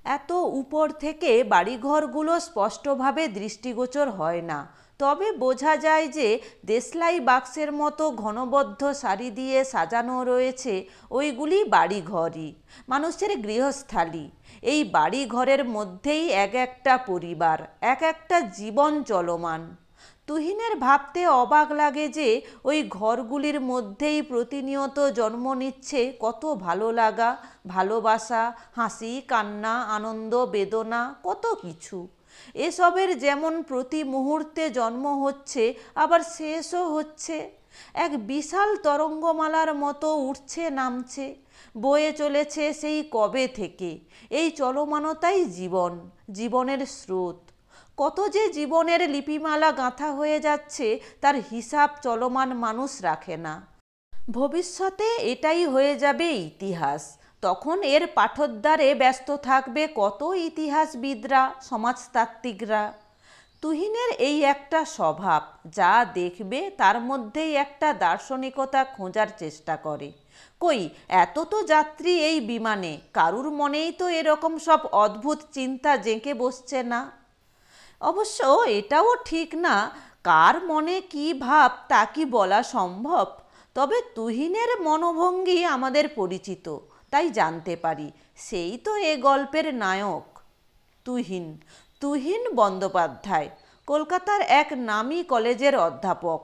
এত উপর থেকে বাড়িঘরগুলো স্পষ্টভাবে দৃষ্টিগোচর হয় না, তবে বোঝা যায় যে দেশলাই বাক্সের মতো ঘনবদ্ধ সারি দিয়ে সাজানো রয়েছে ওইগুলি বাড়িঘরই, মানুষের গৃহস্থালী। এই বাড়িঘরের মধ্যেই এক একটা পরিবার, এক একটা জীবন চলমান। তুহিনের ভাবতে অবাক লাগে যে ওই ঘরগুলির মধ্যেই প্রতিনিয়ত জন্ম নিচ্ছে কত ভালো লাগা, ভালোবাসা, হাসি, কান্না, আনন্দ, বেদনা, কত কিছু। এসবের যেমন প্রতি মুহূর্তে জন্ম হচ্ছে, আবার শেষও হচ্ছে। এক বিশাল তরঙ্গমালার মতো উঠছে নামছে, বয়ে চলেছে সেই কবে থেকে। এই চলমানতাই জীবন, জীবনের স্রোত। কত যে জীবনের লিপিমালা গাঁথা হয়ে যাচ্ছে তার হিসাব চলমান মানুষ রাখে না। ভবিষ্যতে এটাই হয়ে যাবে ইতিহাস। তখন এর পাঠোদ্ধারে ব্যস্ত থাকবে কত ইতিহাসবিদরা, সমাজতাত্ত্বিকরা। তুহিনের এই একটা স্বভাব, যা দেখবে তার মধ্যেই একটা দার্শনিকতা খোঁজার চেষ্টা করে। কই, এত তো যাত্রী এই বিমানে, কারুর মনেই তো এরকম সব অদ্ভুত চিন্তা জেঁকে বসছে না। অবশ্য এটাও ঠিক না, কার মনে কি ভাব তা কি বলা সম্ভব। তবে তুহিনের মনোভঙ্গি আমাদের পরিচিত, তাই জানতে পারি সেই তো এ গল্পের নায়ক। তুহিন, তুহিন বন্দ্যোপাধ্যায় কলকাতার এক নামী কলেজের অধ্যাপক।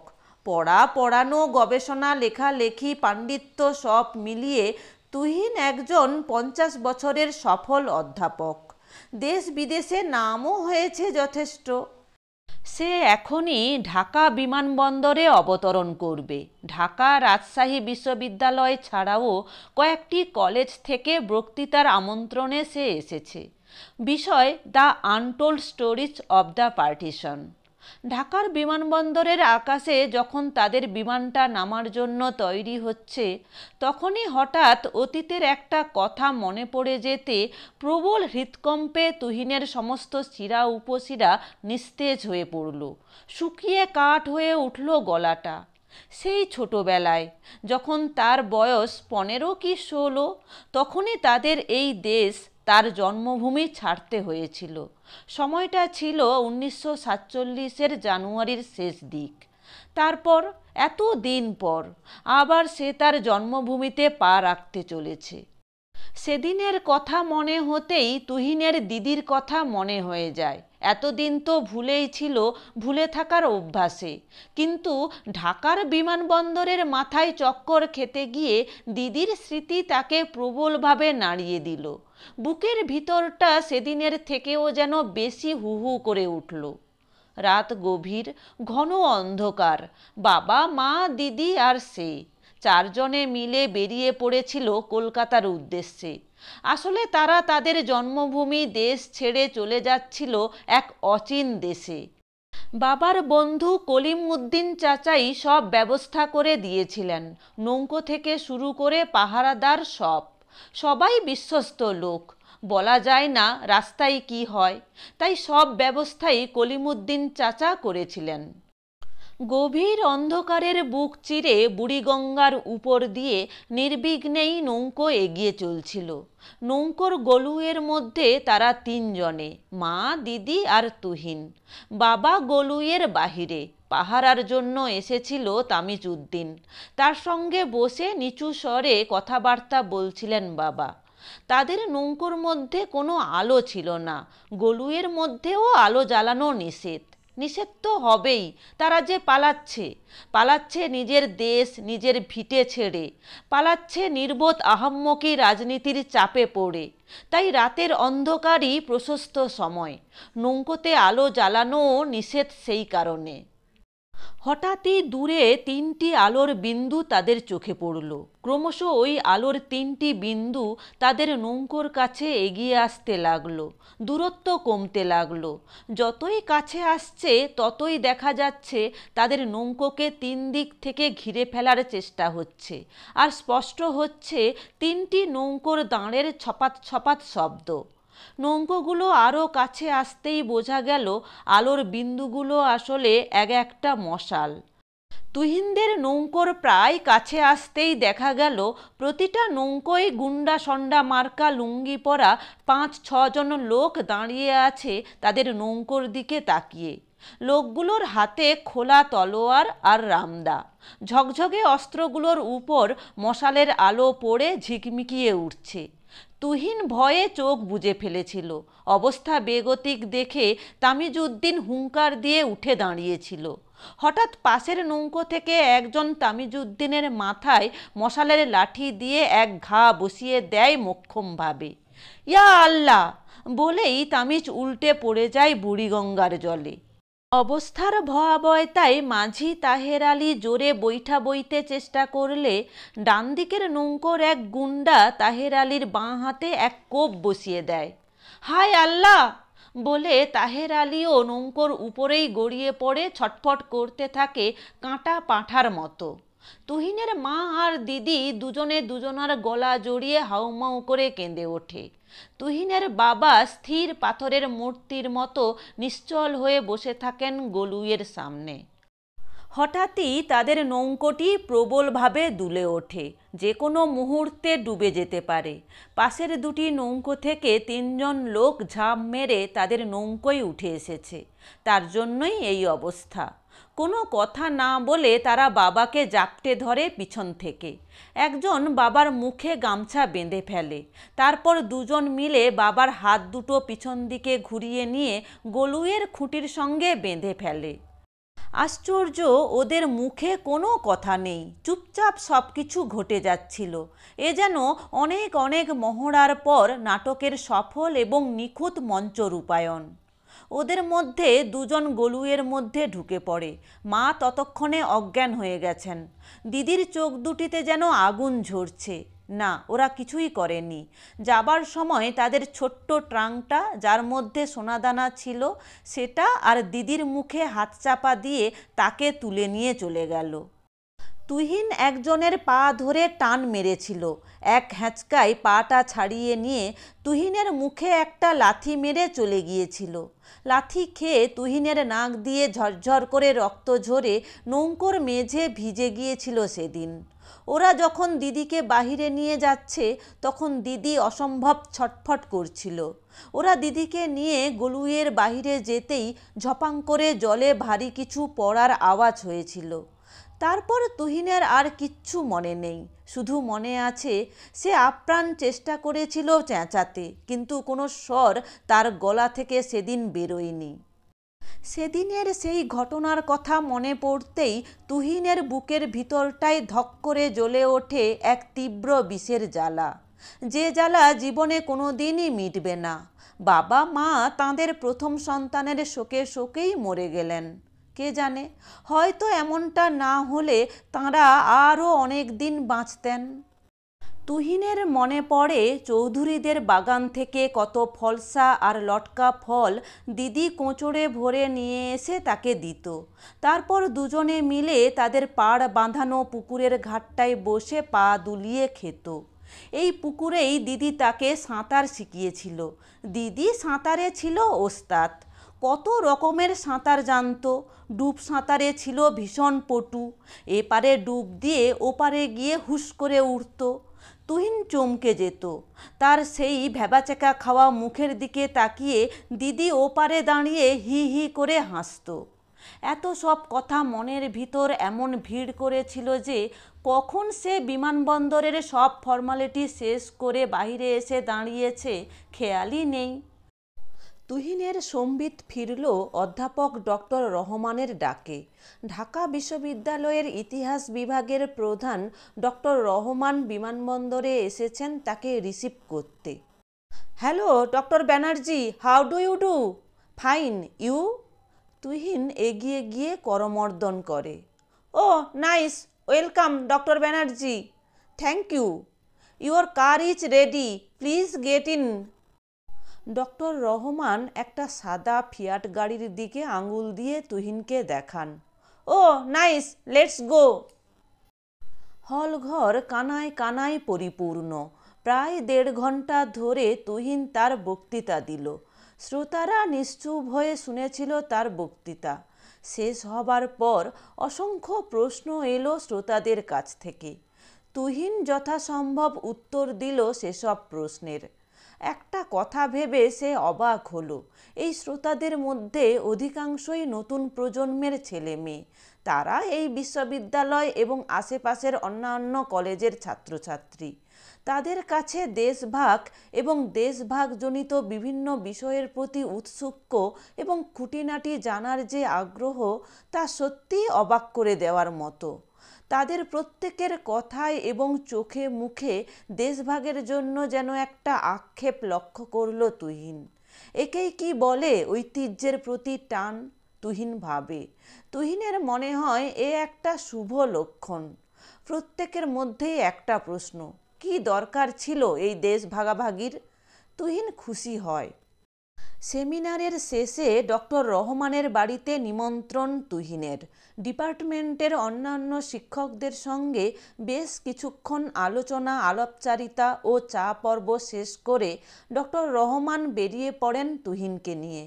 পড়ানো, গবেষণা, লেখালেখি, পাণ্ডিত্য সব মিলিয়ে তুহিন একজন 50 বছরের সফল অধ্যাপক। দেশ বিদেশে নামও হয়েছে যথেষ্ট। সে এখনই ঢাকা বিমানবন্দরে অবতরণ করবে। ঢাকা রাজশাহী বিশ্ববিদ্যালয় ছাড়াও কয়েকটি কলেজ থেকে বক্তৃতার আমন্ত্রণে সে এসেছে। বিষয় the untold stories of the partition. ঢাকার বিমানবন্দরের আকাশে যখন তাদের বিমানটা নামার জন্য তৈরি হচ্ছে, তখনই হঠাৎ অতীতের একটা কথা মনে পড়ে যেতে প্রবল হৃৎকম্পে তুহিনের সমস্ত শিরা উপশিরা নিস্তেজ হয়ে পড়ল। শুকিয়ে কাঠ হয়ে উঠল গলাটা। সেই ছোটবেলায় যখন তার বয়স 15 কি 16, তখনই তাদের এই দেশ, তার জন্মভূমি ছাড়তে হয়েছিল। সময়টা ছিল 1947-এর জানুয়ারির শেষ দিক। তারপর এত দিন পর আবার সে তার জন্মভূমিতে পা রাখতে চলেছে। সেদিনের কথা মনে হতেই তুহিনের দিদির কথা মনে হয়ে যায়। এতদিন তো ভুলেই ছিল, ভুলে থাকার অভ্যাসে। কিন্তু ঢাকার বিমানবন্দরের মাথায় চক্কর খেতে গিয়ে দিদির স্মৃতি তাকে প্রবলভাবে নাড়িয়ে দিল। বুকের ভিতরটা সেদিনের থেকেও যেন বেশি হু হু করে উঠল। রাত গভীর, ঘন অন্ধকার। বাবা, মা, দিদি আর সে চারজনে মিলে বেরিয়ে পড়েছিল কলকাতার উদ্দেশ্যে। আসলে তারা তাদের জন্মভূমি দেশ ছেড়ে চলে যাচ্ছিল এক অচিন দেশে। বাবার বন্ধু কলিম উদ্দিন চাচাই সব ব্যবস্থা করে দিয়েছিলেন, নৌকো থেকে শুরু করে পাহারাদার সবাই বিশ্বস্ত লোক। বলা যায় না রাস্তায় কি হয়, তাই সব ব্যবস্থাই কলিমুদ্দিন চাচা করেছিলেন। গভীর অন্ধকারের বুক চিরে বুড়িগঙ্গার উপর দিয়ে নির্বিঘ্নেই নৌকো এগিয়ে চলছিল। নৌকোর গলুয়ের মধ্যে তারা তিনজনে, মা, দিদি আর তুহিন। বাবা গলুয়ের বাহিরে পাহারার জন্য এসেছিল তামিজউদ্দিন। তার সঙ্গে বসে নিচু স্বরে কথাবার্তা বলছিলেন বাবা। তাদের নৌকোর মধ্যে কোনো আলো ছিল না। গলুয়ের মধ্যেও আলো জ্বালানো নিষেধ। নিষেধ তো হবেই, তারা যে পালাচ্ছে নিজের দেশ, নিজের ভিটে ছেড়ে, পালাচ্ছে নির্বোধ আহাম্মকি রাজনীতির চাপে পড়ে। তাই রাতের অন্ধকারই প্রশস্ত সময়, নৌকোতে আলো জ্বালানোও নিষেধ সেই কারণে। হঠাৎই দূরে 3টি আলোর বিন্দু তাদের চোখে পড়ল। ক্রমশ ওই আলোর 3টি বিন্দু তাদের নৌকোর কাছে এগিয়ে আসতে লাগলো। দূরত্ব কমতে লাগলো। যতই কাছে আসছে ততই দেখা যাচ্ছে তাদের নৌকোকে 3 দিক থেকে ঘিরে ফেলার চেষ্টা হচ্ছে। আর স্পষ্ট হচ্ছে 3টি নৌকোর দাঁড়ের ছপাত ছপাত শব্দ। নৌকোগুলো আরও কাছে আসতেই বোঝা গেল আলোর বিন্দুগুলো আসলে এক একটা মশাল। তুহিনদের নৌকোর প্রায় কাছে আসতেই দেখা গেল প্রতিটা নৌকোয় গুন্ডা সন্ডা মার্কা লুঙ্গি পরা 5-6 জন লোক দাঁড়িয়ে আছে তাদের নৌকোর দিকে তাকিয়ে। লোকগুলোর হাতে খোলা তলোয়ার আর রামদা। ঝকঝকে অস্ত্রগুলোর উপর মশালের আলো পড়ে ঝিকমিকিয়ে উঠছে। তুহিন ভয়ে চোখ বুজে ফেলেছিল। অবস্থা বেগতিক দেখে তামিজউদ্দিন হুঙ্কার দিয়ে উঠে দাঁড়িয়েছিল। হঠাৎ পাশের নৌকো থেকে একজন তামিজউদ্দিনের মাথায় মশালের লাঠি দিয়ে এক ঘা বসিয়ে দেয় মোক্ষমভাবে। ইয়া আল্লাহ বলেই তামিজ উল্টে পড়ে যায় বুড়িগঙ্গার জলে। অবস্থার ভয়াবহতায় মাঝি তাহের আলী জোরে বৈঠা বইতে চেষ্টা করলে ডান দিকের নৌকোর এক গুন্ডা তাহের আলীর বাঁ হাতে এক কোপ বসিয়ে দেয়। হায় আল্লাহ বলে তাহের আলীও নৌকোর উপরেই গড়িয়ে পড়ে ছটফট করতে থাকে কাঁটা পাঁঠার মতো। তুহিনের মা আর দিদি দুজনে দুজনার গলা জড়িয়ে হাউমাউ করে কেঁদে ওঠে। তুহিনের বাবা স্থির পাথরের মূর্তির মতো নিশ্চল হয়ে বসে থাকেন গলুইয়ের সামনে। হঠাৎই তাদের নৌকোটি প্রবলভাবে দুলে ওঠে, যে কোনো মুহূর্তে ডুবে যেতে পারে। পাশের দুটি নৌকো থেকে 3জন লোক ঝাঁপ মেরে তাদের নৌকোয় উঠে এসেছে। তার জন্যই এই অবস্থা। কোনো কথা না বলে তারা বাবাকে জাপটে ধরে পিছন থেকে। একজন বাবার মুখে গামছা বেঁধে ফেলে। তারপর দুজন মিলে বাবার হাত দুটো পিছন দিকে ঘুরিয়ে নিয়ে গলুইয়ের খুঁটির সঙ্গে বেঁধে ফেলে। আশ্চর্য, ওদের মুখে কোনো কথা নেই, চুপচাপ সব কিছু ঘটে যাচ্ছিল। এ যেন অনেক অনেক মহড়ার পর নাটকের সফল এবং নিখুঁত মঞ্চ রূপায়ণ। ওদের মধ্যে দুজন গলুইয়ের মধ্যে ঢুকে পড়ে। মা ততক্ষণে অজ্ঞান হয়ে গেছেন। দিদির চোখ দুটিতে যেন আগুন ঝরছে। না, ওরা কিছুই করেনি। যাবার সময় তাদের ছোট্ট ট্রাঙ্কটা, যার মধ্যে সোনাদানা ছিল, সেটা আর দিদির মুখে হাত চাপা দিয়ে তাকে তুলে নিয়ে চলে গেল। তুহিন একজনের পা ধরে টান মেরেছিল। এক হ্যাঁচকায় পাটা ছাড়িয়ে নিয়ে তুহিনের মুখে একটা লাথি মেরে চলে গিয়েছিল। লাথি খেয়ে তুহিনের নাক দিয়ে ঝরঝর করে রক্ত ঝরে নৌকোর মেঝে ভিজে গিয়েছিল সেদিন। ওরা যখন দিদিকে বাহিরে নিয়ে যাচ্ছে তখন দিদি অসম্ভব ছটফট করছিল। ওরা দিদিকে নিয়ে গলুইয়ের বাহিরে যেতেই ঝপাং করে জলে ভারী কিছু পড়ার আওয়াজ হয়েছিল। তারপর তুহিনের আর কিচ্ছু মনে নেই। শুধু মনে আছে সে আপ্রাণ চেষ্টা করেছিল চেঁচাতে, কিন্তু কোনো স্বর তার গলা থেকে সেদিন বেরোয়নি। সেদিনের সেই ঘটনার কথা মনে পড়তেই তুহিনের বুকের ভিতরটায় ধক করে জ্বলে ওঠে এক তীব্র বিষের জ্বালা, যে জ্বালা জীবনে কোনো দিনই মিটবে না। বাবা মা তাঁদের প্রথম সন্তানের শোকে শোকেই মরে গেলেন। কে জানে, হয়তো এমনটা না হলে তাঁরা আরও অনেক দিন বাঁচতেন। তুহিনের মনে পড়ে চৌধুরীদের বাগান থেকে কত ফলসা আর লটকা ফল দিদি কোঁচড়ে ভরে নিয়ে এসে তাকে দিত। তারপর দুজনে মিলে তাদের পাড় বাঁধানো পুকুরের ঘাটটায় বসে পা দুলিয়ে খেত। এই পুকুরেই দিদি তাকে সাঁতার শিখিয়েছিল। দিদি সাঁতারে ছিল ওস্তাদ। কত রকমের সাঁতার জানত। ডুব সাঁতারে ছিল ভীষণ পটু। এপারে ডুব দিয়ে ওপারে গিয়ে হুশ করে উঠত। তুহিন চমকে যেত। তার সেই ভ্যাবাচেকা খাওয়া মুখের দিকে তাকিয়ে দিদি ওপারে দাঁড়িয়ে হি হি করে হাসত। এত সব কথা মনের ভিতর এমন ভিড় করেছিল যে কখন সে বিমানবন্দরের সব ফর্মালিটি শেষ করে বাইরে এসে দাঁড়িয়েছে খেয়ালই নেই। তুহিনের সম্বিত ফিরল অধ্যাপক ডক্টর রহমানের ডাকে। ঢাকা বিশ্ববিদ্যালয়ের ইতিহাস বিভাগের প্রধান ডক্টর রহমান বিমানবন্দরে এসেছেন তাকে রিসিভ করতে। Hello doctor Banerjee, how do you do? Fine, you? Tuhin এগিয়ে গিয়ে করমর্দন করে। Oh nice, welcome doctor Banerjee. Thank you. Your car is ready, please get in. Doctor Rahman একটা সাদা ফিয়াট গাড়ির দিকে আঙুল দিয়ে তুহিনকে দেখান। ও নাইস, লেটস গো। হলঘর কানায় কানায় পরিপূর্ণ। প্রায় 1.5 ঘন্টা ধরে তুহিন তার বক্তৃতা দিল। শ্রোতারা নিশ্চুপ হয়ে শুনেছিল তার বক্তৃতা। শেষ হবার পর অসংখ্য প্রশ্ন এলো শ্রোতাদের কাছ থেকে। তুহিন যথাসম্ভব উত্তর দিল সেসব প্রশ্নের। একটা কথা ভেবে সে অবাক হলো, এই শ্রোতাদের মধ্যে অধিকাংশই নতুন প্রজন্মের ছেলে মেয়ে। তারা এই বিশ্ববিদ্যালয় এবং আশেপাশের অন্যান্য কলেজের ছাত্রছাত্রী। তাদের কাছে দেশভাগ এবং দেশভাগজনিত বিভিন্ন বিষয়ের প্রতি উৎসুক এবং খুঁটিনাটি জানার যে আগ্রহ, তা সত্যিই অবাক করে দেওয়ার মতো। তাদের প্রত্যেকের কথায় এবং চোখে মুখে দেশভাগের জন্য যেন একটা আক্ষেপ লক্ষ্য করল তুহিন। একেই কি বলে ঐতিহ্যের প্রতি টান? তুহিন ভাবে। তুহিনের মনে হয় এ একটা শুভ লক্ষণ। প্রত্যেকের মধ্যেই একটা প্রশ্ন, কি দরকার ছিল এই দেশ ভাগাভাগির? তুহিন খুশি হয়। সেমিনারের শেষে ডক্টর রহমানের বাড়িতে নিমন্ত্রণ তুহিনের। ডিপার্টমেন্টের অন্যান্য শিক্ষকদের সঙ্গে বেশ কিছুক্ষণ আলোচনা আলাপচারিতা ও চা পর্ব শেষ করে ডক্টর রহমান বেরিয়ে পড়েন তুহিনকে নিয়ে।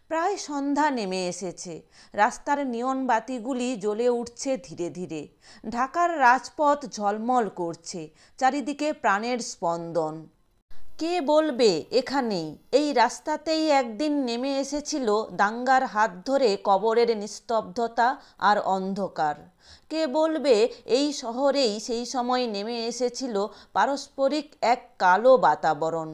প্রায় সন্ধ্যা নেমে এসেছে। রাস্তার নিয়ন বাতিগুলি জ্বলে উঠছে ধীরে ধীরে। ঢাকার রাজপথ ঝলমল করছে, চারিদিকে প্রাণের স্পন্দন। কে বলবে এখানেই, এই রাস্তাতেই একদিন নেমে এসেছিল দাঙ্গার হাত ধরে কবরের নিস্তব্ধতা আর অন্ধকার? কে বলবে এই শহরেই সেই সময় নেমে এসেছিল পারস্পরিক এক কালো বাতাবরণ?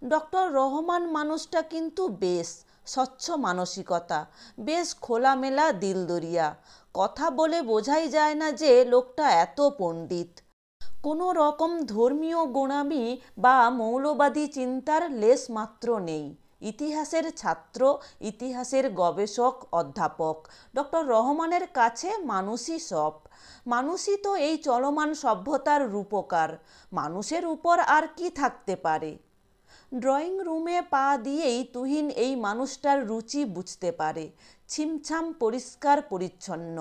ডক্টর রহমান মানুষটা কিন্তু বেশ স্বচ্ছ মানসিকতা, বেশ খোলামেলা দিলদরিয়া। কথা বলে বোঝাই যায় না যে লোকটা এত পণ্ডিত। কোনো রকম ধর্মীয় গোঁড়ামি বা মৌলবাদী চিন্তার লেশ মাত্র নেই। ইতিহাসের ছাত্র, ইতিহাসের গবেষক, অধ্যাপক। ডক্টর রহমানের কাছে মানুষই সব। মানুষই তো এই চলমান সভ্যতার রূপকার। মানুষের উপর আর কি থাকতে পারে? ড্রয়িং রুমে পা দিয়েই তুহিন এই মানুষটার রুচি বুঝতে পারে। ছিমছাম পরিষ্কার পরিচ্ছন্ন।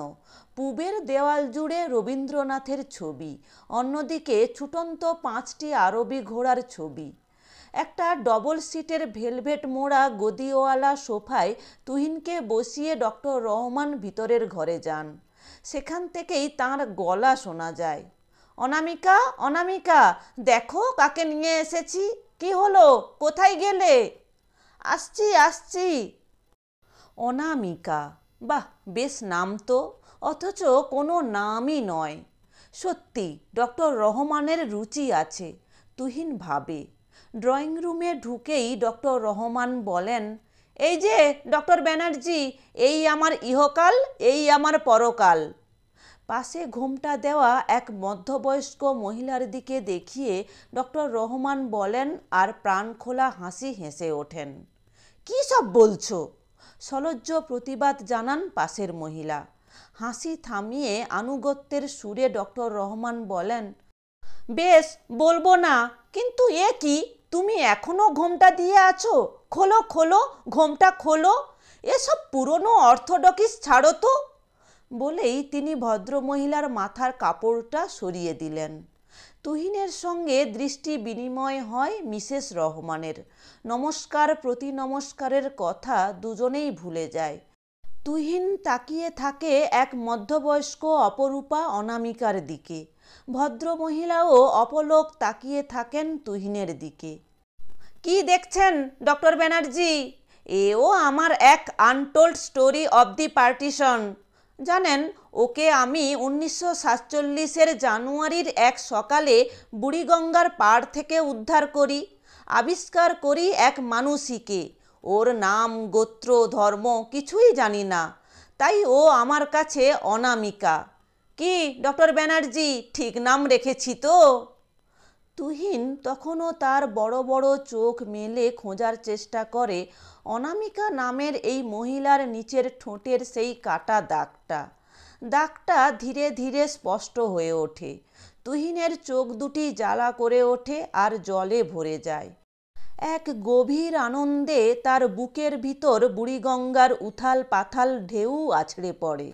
পূবের দেওয়াল জুড়ে রবীন্দ্রনাথের ছবি, অন্যদিকে ছুটন্ত 5টি আরবি ঘোড়ার ছবি। একটা ডবল সিটের ভেলভেট মোড়া গদিওয়ালা সোফায় তুহিনকে বসিয়ে ডক্টর রহমান ভিতরের ঘরে যান। সেখান থেকেই তাঁর গলা শোনা যায়, অনামিকা, অনামিকা, দেখো কাকে নিয়ে এসেছি। কি হলো, কোথায় গেলে? আসছি আসছি। অনামিকা, বাহ, বেশ নাম তো, অথচ কোনো নামই নয়। সত্যি ডক্টর রহমানের রুচি আছে, তুহিন ভাবে। ড্রয়িং রুমে ঢুকেই ডক্টর রহমান বলেন, এই যে ডক্টর ব্যানার্জি, এই আমার ইহকাল, এই আমার পরকাল। পাশে ঘোমটা দেওয়া এক মধ্যবয়স্ক মহিলার দিকে দেখিয়ে ডক্টর রহমান বলেন আর প্রাণখোলা হাসি হেসে ওঠেন। কী সব বলছো? সলজ্জ প্রতিবাদ জানান পাশের মহিলা। হাসি থামিয়ে আনুগত্যের সুরে ডক্টর রহমান বলেন, বেশ বলবো না, কিন্তু এ কি, তুমি এখনো ঘোমটা দিয়ে আছো? খোলো খোলো, ঘোমটা খোলো। এসব পুরনো অর্থোডক্স ছাড়ো তো। বলেই তিনি ভদ্রমহিলার মাথার কাপড়টা সরিয়ে দিলেন। তুহিনের সঙ্গে দৃষ্টি বিনিময় হয় মিসেস রহমানের। নমস্কার প্রতি নমস্কারের কথা দুজনেই ভুলে যায়। তুহিন তাকিয়ে থাকে এক মধ্যবয়স্ক অপরূপা অনামিকার দিকে। ভদ্রমহিলাও অপলক তাকিয়ে থাকেন তুহিনের দিকে। কি দেখছেন ডক্টর ব্যানার্জি? এও আমার এক untold story of the partition. জানেন, ওকে আমি 1947-এর জানুয়ারির এক সকালে বুড়িগঙ্গার পাড় থেকে উদ্ধার করি। আবিষ্কার করি এক মানুষীকে। ওর নাম, গোত্র, ধর্ম কিছুই জানি না, তাই ও আমার কাছে অনামিকা। কি ডক্টর ব্যানার্জি, ঠিক নাম রেখেছি তো? তুহিন তখনও তার বড় বড় চোখ মেলে খোঁজার চেষ্টা করে অনামিকা নামের এই মহিলার নিচের ঠোঁটের সেই কাটা দাগটা। দাগটা ধীরে ধীরে স্পষ্ট হয়ে ওঠে। তুহিনের চোখ দুটি জ্বালা করে ওঠে আর জলে ভরে যায়। এক গভীর আনন্দে তার বুকের ভিতর বুড়িগঙ্গার উথাল পাথাল ঢেউ আছড়ে পড়ে।